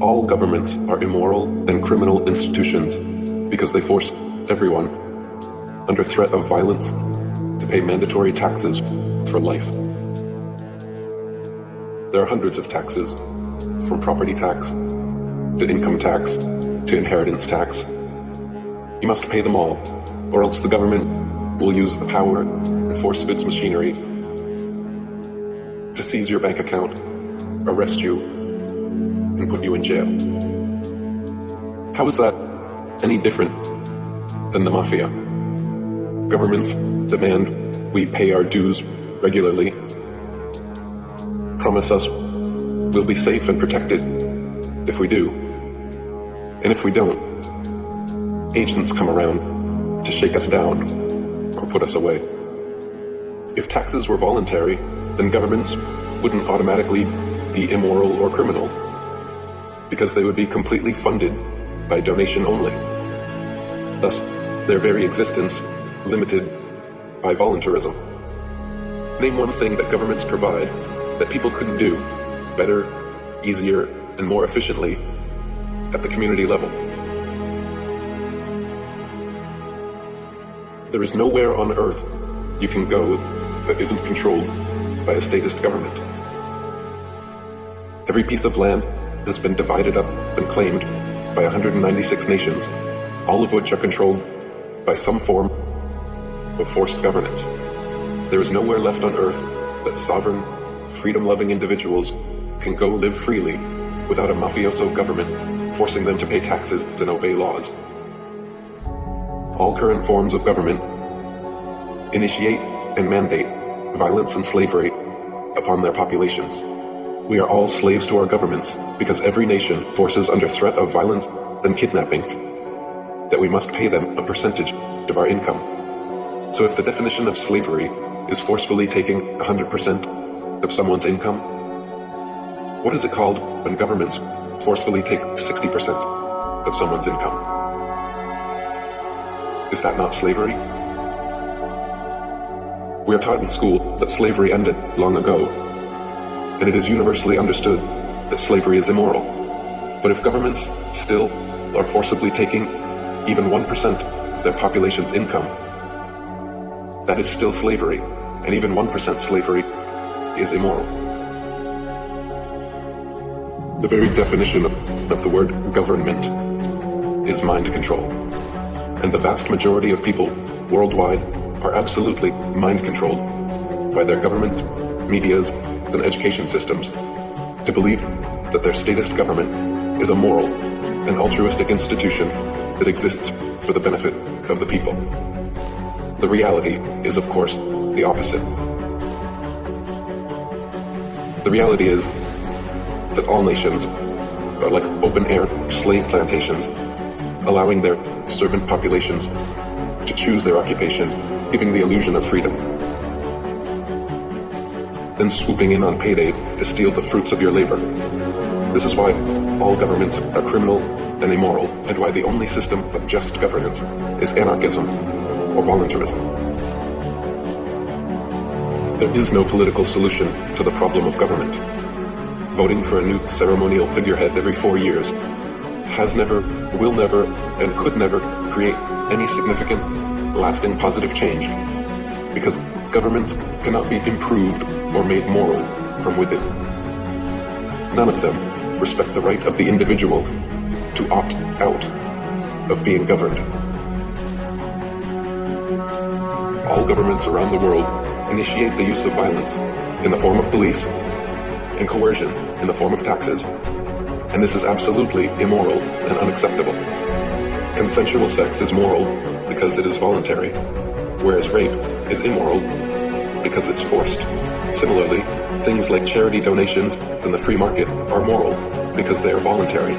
All governments are immoral and criminal institutions because they force everyone, under threat of violence, to pay mandatory taxes for life. There are hundreds of taxes, from property tax to income tax to inheritance tax. You must pay them all, or else the government will use the power and force of its machinery to seize your bank account, arrest you, and put you in jail. How is that any different than the mafia? Governments demand we pay our dues regularly, promise us we'll be safe and protected if we do, and if we don't, agents come around to shake us down or put us away. If taxes were voluntary, then governments wouldn't automatically be immoral or criminal, because they would be completely funded by donation only. Thus, their very existence limited by voluntarism. Name one thing that governments provide that people couldn't do better, easier, and more efficiently at the community level. There is nowhere on earth you can go that isn't controlled by a statist government. Every piece of land has been divided up and claimed by 196 nations, all of which are controlled by some form of forced governance. There is nowhere left on earth that sovereign, freedom-loving individuals can go live freely without a mafioso government forcing them to pay taxes and obey laws. All current forms of government initiate and mandate violence and slavery upon their populations. We are all slaves to our governments because every nation forces under threat of violence and kidnapping that we must pay them a percentage of our income. So if the definition of slavery is forcefully taking 100% of someone's income, what is it called when governments forcefully take 60% of someone's income? Is that not slavery? We are taught in school that slavery ended long ago, and it is universally understood that slavery is immoral. But if governments still are forcibly taking even 1% of their population's income, that is still slavery, and even 1% slavery is immoral. The very definition of the word government is mind control, and the vast majority of people worldwide are absolutely mind controlled by their governments, medias, and education systems to believe that their statist government is a moral and altruistic institution that exists for the benefit of the people. The reality is, of course, the opposite. The reality is that all nations are like open-air slave plantations, allowing their servant populations to choose their occupation, giving the illusion of freedom, then swooping in on payday to steal the fruits of your labor. This is why all governments are criminal and immoral, and why the only system of just governance is anarchism or voluntarism. There is no political solution to the problem of government. Voting for a new ceremonial figurehead every 4 years has never, will never, and could never create any significant, lasting positive change, because governments cannot be improved or made moral from within. None of them respect the right of the individual to opt out of being governed. All governments around the world initiate the use of violence in the form of police and coercion in the form of taxes, and this is absolutely immoral and unacceptable. Consensual sex is moral because it is voluntary, whereas rape is immoral because it's forced. Similarly, things like charity donations and the free market are moral because they are voluntary,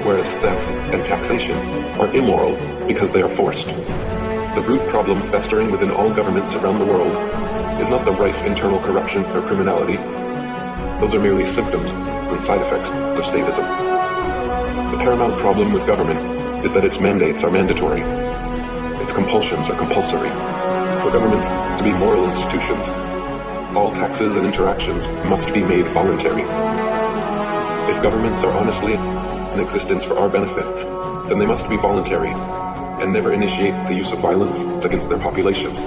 whereas theft and taxation are immoral because they are forced. The root problem festering within all governments around the world is not the rife internal corruption or criminality. Those are merely symptoms and side effects of statism. The paramount problem with government is that its mandates are mandatory. Its compulsions are compulsory. For governments to be moral institutions, all taxes and interactions must be made voluntary. If governments are honestly in existence for our benefit, then they must be voluntary and never initiate the use of violence against their populations.